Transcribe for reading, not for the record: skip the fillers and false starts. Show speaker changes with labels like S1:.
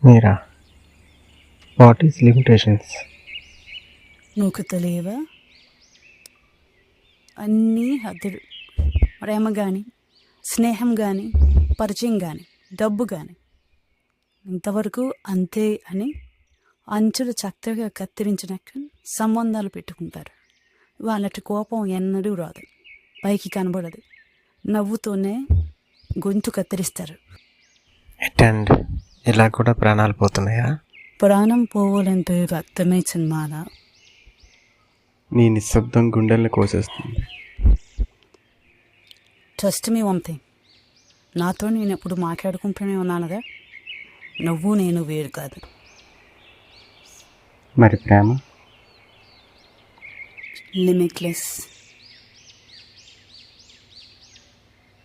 S1: Meera, what is limitations?
S2: నువ్వు తెలియవా? అన్నీ హద్దులు. ప్రేమ కానీ, స్నేహం కానీ, పరిచయం కానీ, డబ్బు కానీ ఇంతవరకు అంతే అని అంచులు చక్కగా కత్తిరించినాక సంబంధాలు పెట్టుకుంటారు. వాళ్ళకి కోపం ఎన్నడూ రాదు, పైకి కనబడదు. నవ్వుతోనే గొంతు కత్తిరిస్తారు.
S1: అండ్ ఇలా కూడా ప్రాణాలు పోతున్నాయా?
S2: ప్రాణం పోవాలంటే రక్తమే సినిమాలా.
S1: నీ నిశ్శబ్దం గుండెల్ని కోసేస్తుంది.
S2: ట్రస్ట్ మీ వన్ థింగ్, నాతో నేను ఎప్పుడు మాట్లాడుకుంటూనే ఉన్నానుగా. నువ్వు నేను వేరు కాదు.
S1: మరి ప్రేమ?
S2: లిమిట్లెస్.